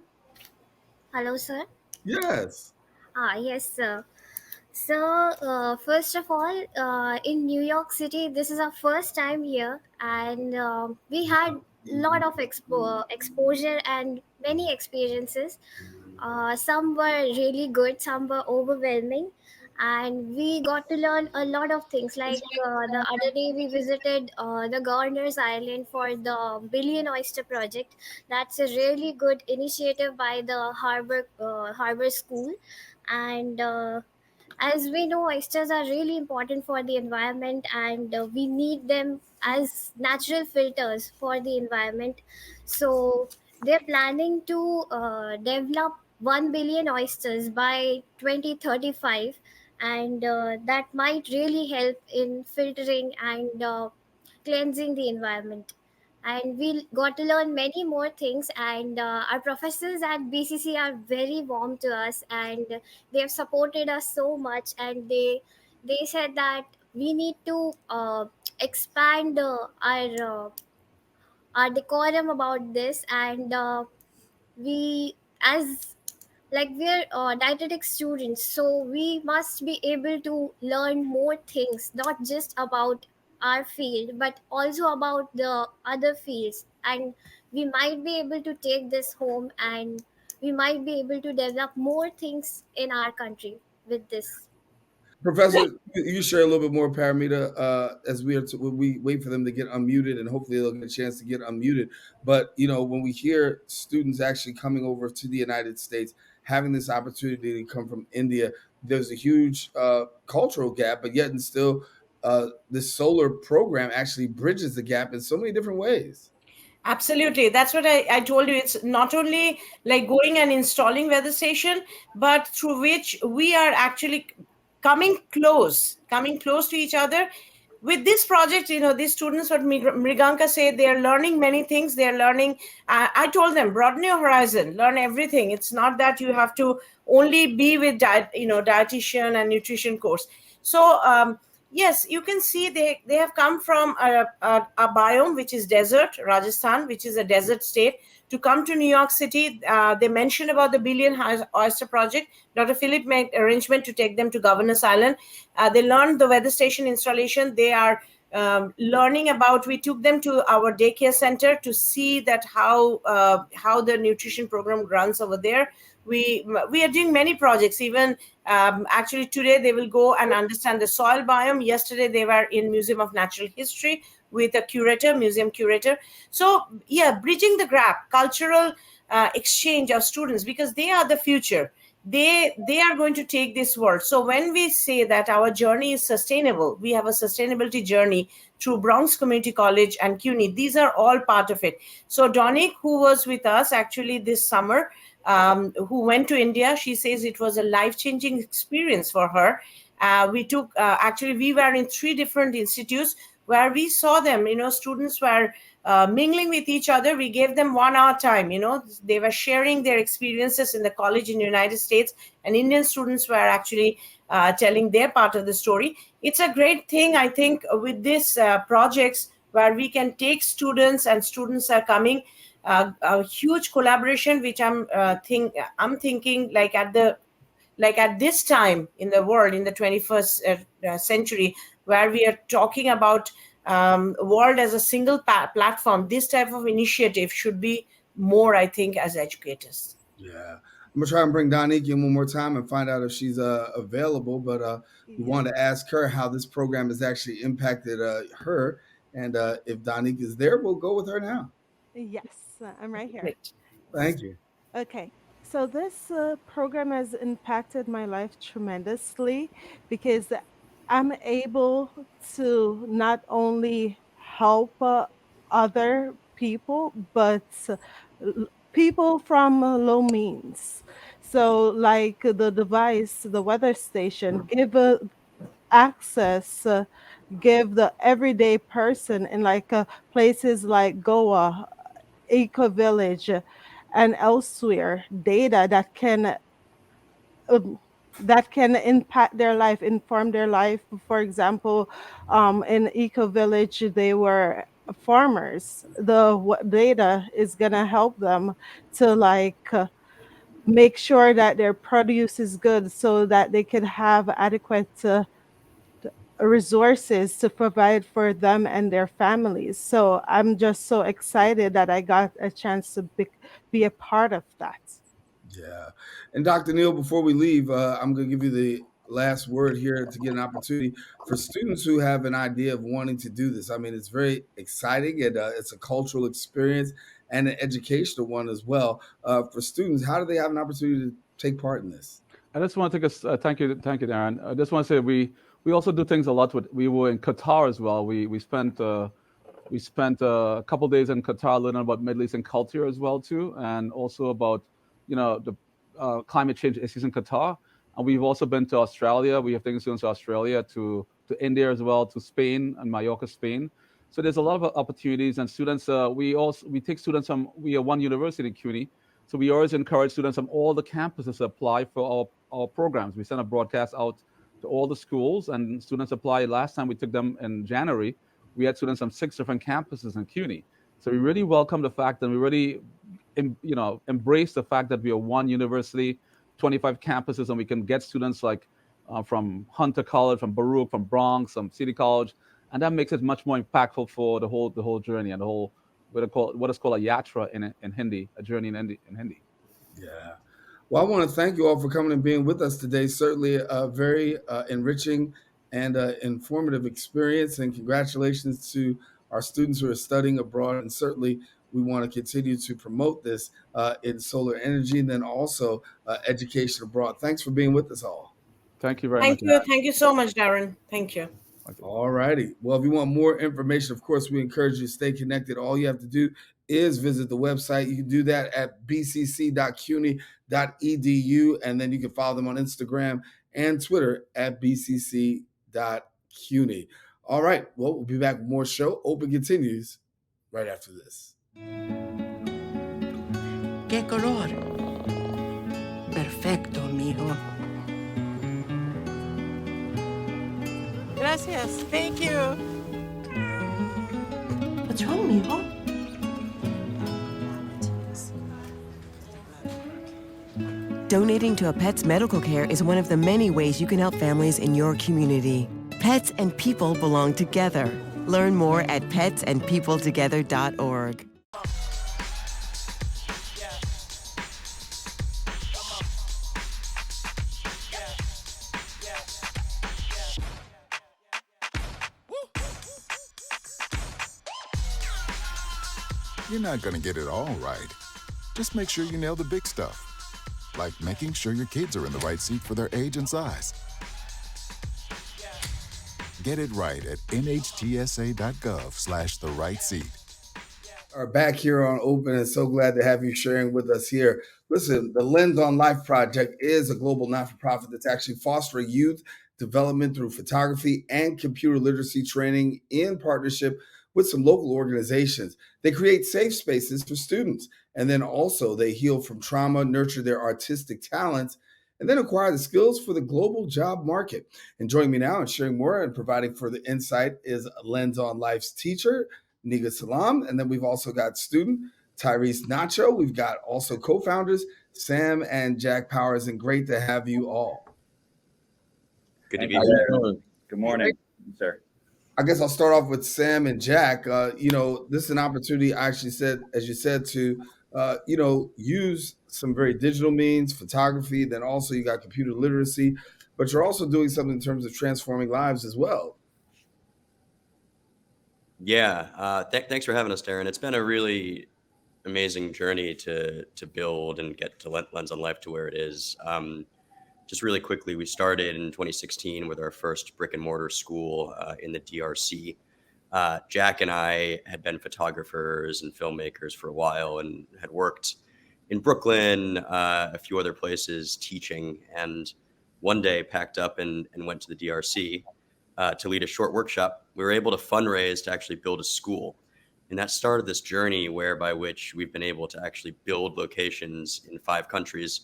Hello, sir. Yes. Yes, sir. So, first of all, in New York City, this is our first time here, and we had a lot of exposure and many experiences. Some were really good, some were overwhelming, and we got to learn a lot of things. Like the other day, we visited the Governor's Island for the Billion Oyster Project. That's a really good initiative by the Harbor School, and as we know, oysters are really important for the environment, and we need them as natural filters for the environment. So they're planning to develop 1 billion oysters by 2035, and that might really help in filtering and cleansing the environment. and we got to learn many more things. And our professors at BCC are very warm to us, and they have supported us so much. And they said that we need to expand our decorum about this. And we as like we're dietetic students, so we must be able to learn more things, not just about our field but also about the other fields. And we might be able to take this home, and we might be able to develop more things in our country with this. Professor, you share a little bit more, Paramita, as we wait for them to get unmuted, and hopefully they'll get a chance to get unmuted. But when we hear students actually coming over to the United States, having this opportunity to come from India, there's a huge cultural gap, but yet and still, this solar program actually bridges the gap in so many different ways. Absolutely. That's what I told you. It's not only like going and installing weather station, but through which we are actually coming close to each other. With this project, these students, what Mriganka said, they are learning many things. They are learning. I told them, broaden your horizon, learn everything. It's not that you have to only be with dietitian and nutrition course. So yes, you can see they have come from a biome which is desert, Rajasthan, which is a desert state, to come to New York City. They mentioned about the Billion Oyster Project. Dr. Philip made arrangement to take them to Governor's Island. They learned the weather station installation. They are learning about. We took them to our daycare center to see that how the nutrition program runs over there. We are doing many projects. Even actually today they will go and understand the soil biome. Yesterday they were in Museum of Natural History with a museum curator. So yeah, bridging the gap, cultural exchange of students, because they are the future. They are going to take this world. So when we say that our journey is sustainable, we have a sustainability journey through Bronx Community College and CUNY. These are all part of it. So Donik, who was with us actually this summer, who went to India, she says it was a life-changing experience for her. We were in 3 different institutes where we saw them, students were mingling with each other. We gave them 1 hour time, they were sharing their experiences in the college in the United States, and Indian students were actually telling their part of the story. It's a great thing, I think, with these projects where we can take students, and students are coming. A huge collaboration, which I'm thinking like at this time in the world, in the 21st century, where we are talking about world as a single platform. This type of initiative should be more, I think, as educators. Yeah. I'm gonna try and bring Donique in one more time and find out if she's available. But we want to ask her how this program has actually impacted her, and if Donique is there, we'll go with her now. Yes, I'm right here. Great. Thank you. Okay, so this program has impacted my life tremendously because I'm able to not only help other people, but people from low means. So, like the device, the weather station, give access, give the everyday person in like places like Goa, Eco Village, and elsewhere data um, that can impact their life, inform their life. For example, in Eco Village, they were farmers. Data is gonna help them to make sure that their produce is good, so that they could have adequate resources to provide for them and their families. So I'm just so excited that I got a chance to be a part of that. Yeah. And Dr. Neal, before we leave, I'm going to give you the last word here to get an opportunity for students who have an idea of wanting to do this. I mean, it's very exciting, and it's a cultural experience and an educational one as well. For students, how do they have an opportunity to take part in this? I just want to take a thank you, Daren. I just want to say we also do things a lot with. We were in Qatar as well. We spent a couple days in Qatar learning about Middle Eastern culture as well too, and also about the climate change issues in Qatar. And we've also been to Australia. We have things to Australia, to India as well, to Spain and Mallorca, Spain. So there's a lot of opportunities, and students. We take students from. We are one university in CUNY, so we always encourage students from all the campuses to apply for our programs. We send a broadcast out to all the schools, and students apply. Last time we took them in January, we had students from 6 different campuses in CUNY. So we really welcome the fact, and we really, embrace the fact that we are one university, 25 campuses, and we can get students like from Hunter College, from Baruch, from Bronx, from City College, and that makes it much more impactful for the whole journey and the whole what is called a yatra in Hindi, a journey in Hindi. Yeah. Well, I want to thank you all for coming and being with us today. Certainly a very enriching and informative experience, and congratulations to our students who are studying abroad. And certainly we want to continue to promote this in solar energy and then also education abroad. Thanks for being with us all. Thank you very much. much. Thank you so much, Daren. Thank you. All righty. Well, if you want more information, of course, we encourage you to stay connected. All you have to do is visit the website. You can do that at bcc.cuny.edu, and then you can follow them on Instagram and Twitter at bcc.cuny. All right. Well, we'll be back with more show. Open continues right after this. ¿Qué color? Perfecto, mijo. Gracias. Thank you. What's wrong, mijo? Donating to a pet's medical care is one of the many ways you can help families in your community. Pets and people belong together. Learn more at petsandpeopletogether.org. You're not going to get it all right. Just make sure you nail the big stuff, like making sure your kids are in the right seat for their age and size. Get it right at nhtsa.gov/the-right-seat. Are back here on Open, and so glad to have you sharing with us here. Listen, the Lens on Life Project is a global not-for-profit that's actually fostering youth development through photography and computer literacy training in partnership with some local organizations. They create safe spaces for students, and then also they heal from trauma, nurture their artistic talents, and then acquire the skills for the global job market. And joining me now and sharing more and providing further insight is Lens on Life's teacher, Niga Salam, and then we've also got student Tyrese Nacho. We've got also co-founders Sam and Jack Powers, and great to have you all. Good to be here. Good morning, sir. I guess I'll start off with Sam and Jack. This is an opportunity, I actually said, as you said, to, use some very digital means, photography, then also you got computer literacy, but you're also doing something in terms of transforming lives as well. Yeah, thanks for having us, Daren. It's been a really amazing journey to build and get to Lens on Life to where it is. Just really quickly, we started in 2016 with our first brick and mortar school in the DRC. Jack and I had been photographers and filmmakers for a while and had worked in Brooklyn, a few other places teaching, and one day packed up and went to the DRC to lead a short workshop. We were able to fundraise to actually build a school. And that started this journey whereby which we've been able to actually build locations in 5 countries,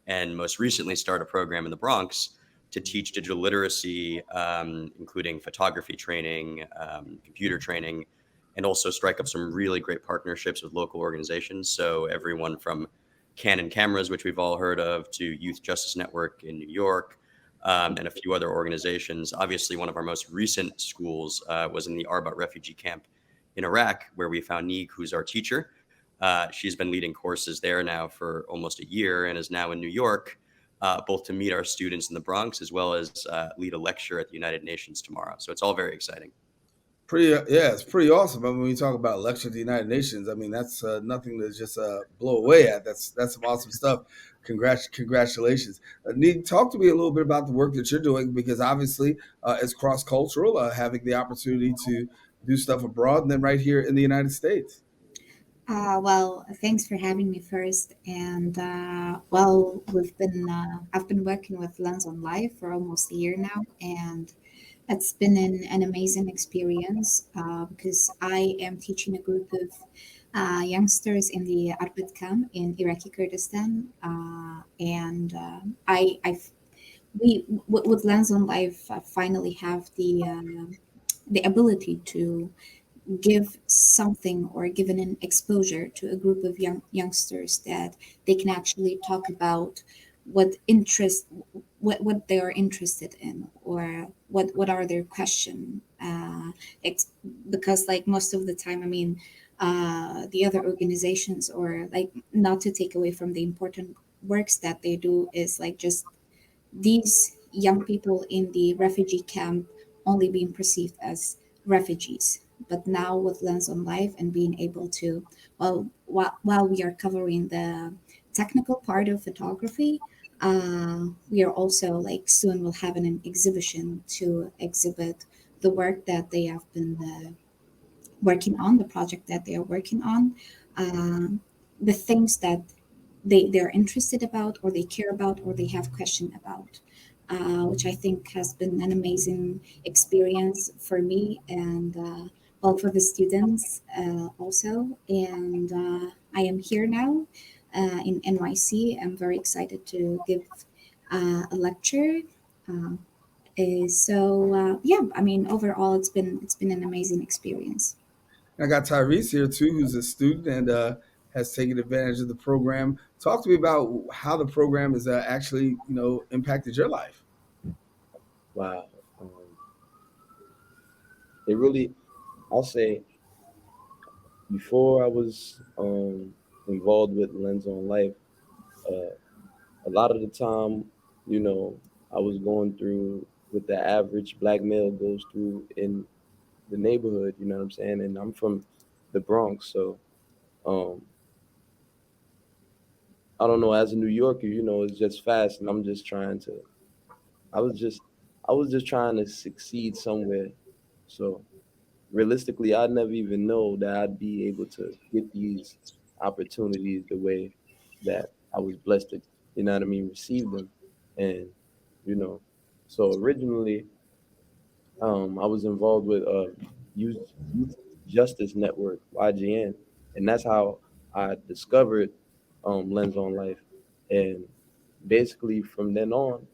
and most recently start a program in the Bronx to teach digital literacy, including photography training, computer training, and also strike up some really great partnerships with local organizations. So everyone from Canon Cameras, which we've all heard of, to Youth Justice Network in New York, and a few other organizations. Obviously, one of our most recent schools was in the Arbat refugee camp in Iraq, where we found Neeg, who's our teacher. She's been leading courses there now for almost a year and is now in New York, both to meet our students in the Bronx as well as lead a lecture at the United Nations tomorrow. So it's all very exciting. It's pretty awesome. I mean, when you talk about lecture at the United Nations, I mean, that's nothing to just blow away at. That's some awesome stuff. Congratulations. Neeg, talk to me a little bit about the work that you're doing, because obviously it's cross-cultural, having the opportunity to do stuff abroad and then right here in the United States. Well, thanks for having me first. And I've been working with Lens on Life for almost a year now, and it's been an amazing experience because I am teaching a group of youngsters in the Arbit camp in Iraqi Kurdistan, and with Lens on Life finally have the ability to give something or given an exposure to a group of youngsters that they can actually talk about what interest what they are interested in, or what are their question. It's because like most of the time, I mean, the other organizations, or like, not to take away from the important works that they do, is like just these young people in the refugee camp only being perceived as refugees. But now with Lens on Life and being able to, well, while we are covering the technical part of photography, we are also like soon will have an exhibition to exhibit the work that they have been working on, the project that they are working on, the things that they're interested about, or they care about, or they have question about, which I think has been an amazing experience for me, and well, for the students also. And I am here now in NYC. I'm very excited to give a lecture. Uh, yeah, I mean, overall, it's been an amazing experience. And I got Tyrese here too, who's a student and has taken advantage of the program. Talk to me about how the program has actually, impacted your life. Wow. It really, I'll say, before I was involved with Lens on Life, a lot of the time, I was going through what the average black male goes through in the neighborhood, you know what I'm saying? And I'm from the Bronx, so um, I don't know, as a New Yorker, it's just fast, and I was just, I was just trying to succeed somewhere. So realistically, I'd never even know that I'd be able to get these opportunities the way that I was blessed to, receive them. And, you know, so originally, I was involved with Youth Justice Network, YGN, and that's how I discovered Lens on Life. And basically from then on,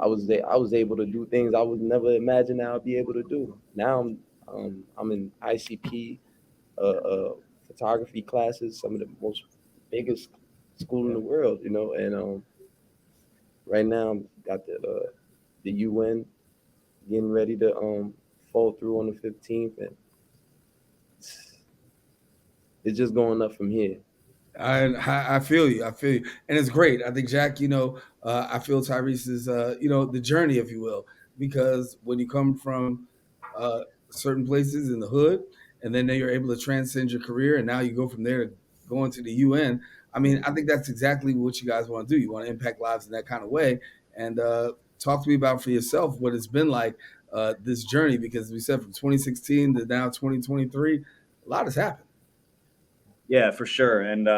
I was able to do things I would never imagine I would be able to do. Now I'm in ICP photography classes, some of the most biggest school in the world, and right now I'm got the UN getting ready to fall through on the 15th, and it's just going up from here. I feel you. I feel you, and it's great. I think Jack, I feel Tyrese's, the journey, if you will, because when you come from uh, certain places in the hood, and then you're able to transcend your career, and now you go from there to going to the UN. I mean, I think that's exactly what you guys want to do. You want to impact lives in that kind of way, and talk to me about for yourself what it's been like this journey, because we said from 2016 to now 2023, a lot has happened. Yeah, for sure. And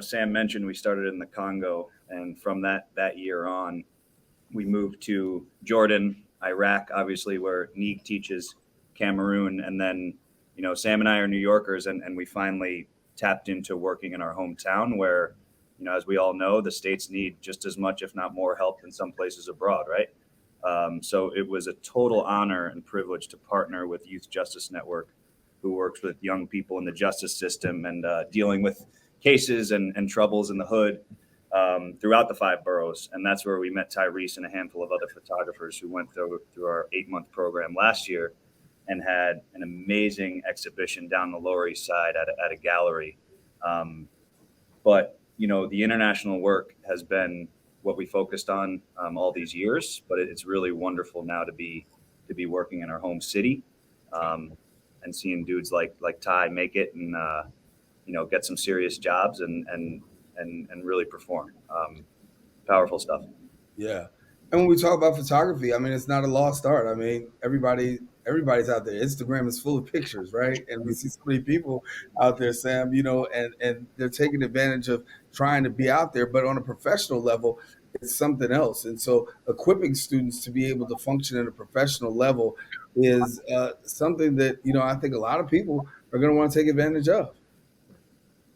Sam mentioned we started in the Congo, and from that year on, we moved to Jordan, Iraq, obviously where Neek teaches, Cameroon, and then Sam and I are New Yorkers, and we finally tapped into working in our hometown, where as we all know, the states need just as much, if not more, help than some places abroad, right? So it was a total honor and privilege to partner with Youth Justice Network, who works with young people in the justice system and dealing with cases and troubles in the hood throughout the 5 boroughs. And that's where we met Tyrese and a handful of other photographers who went through our 8-month program last year and had an amazing exhibition down the Lower East Side at a gallery. But the international work has been what we focused on all these years, but it's really wonderful now to be working in our home city. And seeing dudes like Ty make it and get some serious jobs and really perform. Powerful stuff. Yeah, and when we talk about photography, I mean, it's not a lost art. I mean, everybody's out there. Instagram is full of pictures, right? And we see so many people out there, Sam. And they're taking advantage of trying to be out there, but on a professional level, it's something else. And so equipping students to be able to function at a professional level is something that, I think a lot of people are going to want to take advantage of.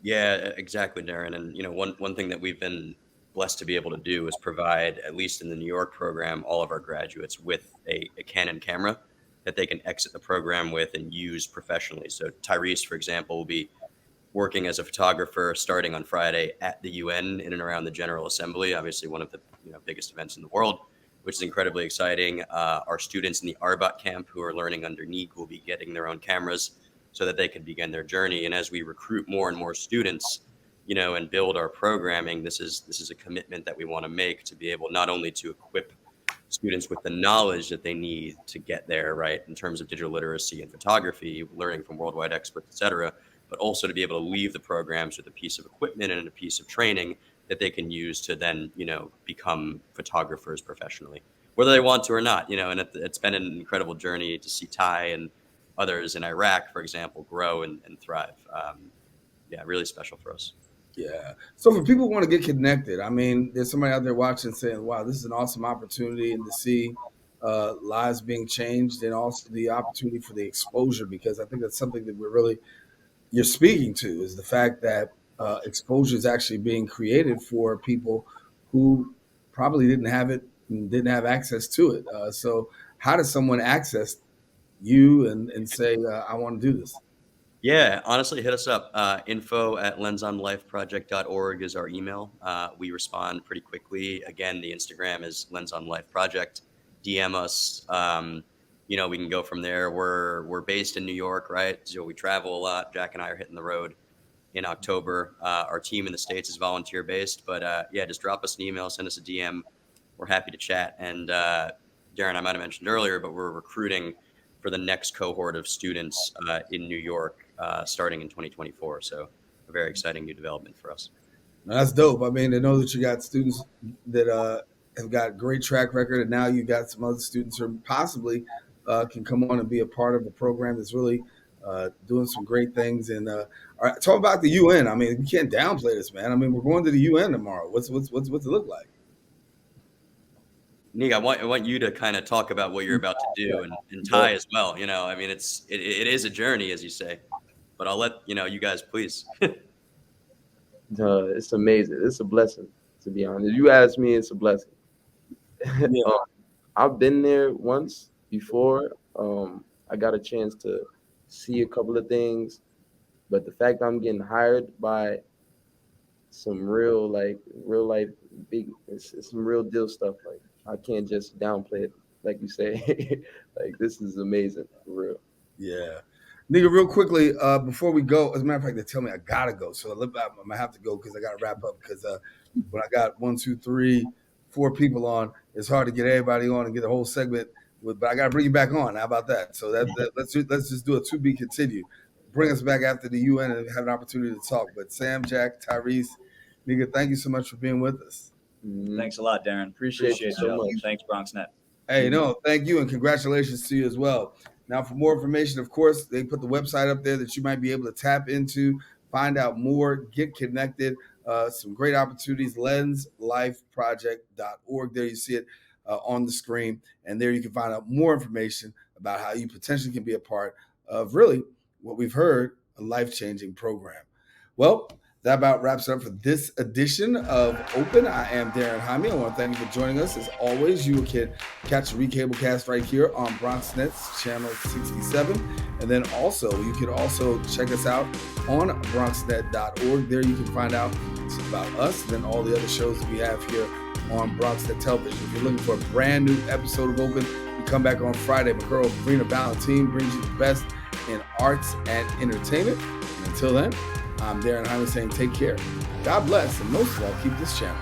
Yeah, exactly, Darren. And one thing that we've been blessed to be able to do is provide, at least in the New York program, all of our graduates with a Canon camera that they can exit the program with and use professionally. So Tyrese, for example, will be working as a photographer starting on Friday at the UN in and around the General Assembly, obviously one of the biggest events in the world, which is incredibly exciting. Our students in the Arbot camp who are learning under Neek will be getting their own cameras so that they can begin their journey. And as we recruit more and more students, and build our programming, this is a commitment that we want to make to be able not only to equip students with the knowledge that they need to get there, right, in terms of digital literacy and photography, learning from worldwide experts, et cetera, but also to be able to leave the programs with a piece of equipment and a piece of training that they can use to then, become photographers professionally, whether they want to or not, and it's been an incredible journey to see Ty and others in Iraq, for example, grow and thrive. Really special for us. Yeah. So for people who want to get connected, I mean, there's somebody out there watching saying, wow, this is an awesome opportunity, and to see lives being changed, and also the opportunity for the exposure, because I think that's something that you're speaking to, is the fact that exposure is actually being created for people who probably didn't have it and didn't have access to it. So how does someone access you and say, I want to do this? Yeah, honestly, hit us up. info@lensonlifeproject.org is our email. We respond pretty quickly. Again, the Instagram is Lens on Life Project. DM us. We can go from there. We're based in New York, right? So we travel a lot. Jack and I are hitting the road in October. Our team in the States is volunteer based, but just drop us an email, send us a DM. We're happy to chat. And Daren, I might have mentioned earlier, but we're recruiting for the next cohort of students in New York starting in 2024. So a very exciting new development for us. That's dope. I mean, to know that you got students that have got great track record, and now you got some other students who possibly can come on and be a part of a program that's really doing some great things. And all right, talk about the UN. I mean, we can't downplay this, man. I mean, we're going to the UN tomorrow. What's it look like? Neek, I want you to kind of talk about what you're about to do, and Ty as well. I mean, it is a journey, as you say, but I'll let you guys please. It's amazing. It's a blessing, to be honest. You ask me, it's a blessing. Yeah. I've been there once before. I got a chance to see a couple of things, but the fact I'm getting hired by some real life big, it's some real deal stuff. Like, I can't just downplay it, like you say. Like, this is amazing, for real. Yeah. Nigga, real quickly, before we go, as a matter of fact, they tell me I gotta go. So I'm gonna have to go because I gotta wrap up, because when I got 1, 2, 3, 4 people on, it's hard to get everybody on and get the whole segment. But I gotta bring you back on. How about that? So let's just do a to be continued. Bring us back after the UN and have an opportunity to talk. But Sam, Jack, Tyrese, nigga, thank you so much for being with us. Thanks a lot, Daren. Appreciate you so much. Thanks, BronxNet. Hey, no, thank you, and congratulations to you as well. Now, for more information, of course, they put the website up there that you might be able to tap into, find out more, get connected. Some great opportunities, lenslifeproject.org. There you see it on the screen, and there you can find out more information about how you potentially can be a part of really what we've heard, a life-changing program. Well, that about wraps it up for this edition of Open. I am Daren Jaime. I want to thank you for joining us. As always, you can catch the Recablecast right here on BronxNet's channel 67. And then also, you can also check us out on BronxNet.org. There you can find out about us and then all the other shows that we have here on BronxNet Television. If you're looking for a brand new episode of Open, you come back on Friday. My girl, Brina Valentine, brings you the best in arts and entertainment. And until then, I'm Daren Jaime saying take care, God bless, and most of all, keep this channel